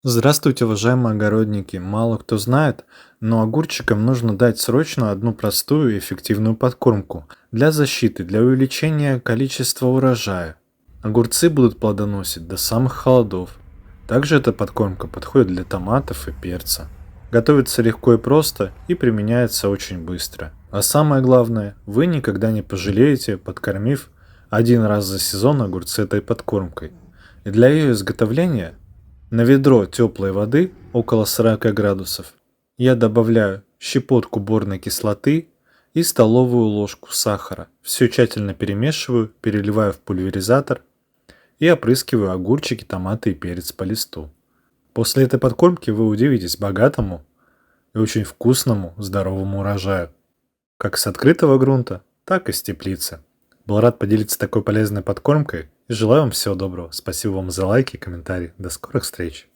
Здравствуйте, уважаемые огородники! Мало кто знает, но огурчикам нужно дать срочно одну простую и эффективную подкормку для защиты, для увеличения количества урожая. Огурцы будут плодоносить до самых холодов. Также эта подкормка подходит для томатов и перца. Готовится легко и просто и применяется очень быстро. А самое главное, вы никогда не пожалеете, подкормив один раз за сезон огурцы этой подкормкой. И для ее изготовления на ведро теплой воды около 40 градусов я добавляю щепотку борной кислоты и столовую ложку сахара. Все тщательно перемешиваю, переливаю в пульверизатор и опрыскиваю огурчики, томаты и перец по листу. После этой подкормки вы удивитесь богатому и очень вкусному здоровому урожаю, как с открытого грунта, так и с теплицы. Был рад поделиться такой полезной подкормкой и желаю вам всего доброго. Спасибо вам за лайки и комментарии. До скорых встреч!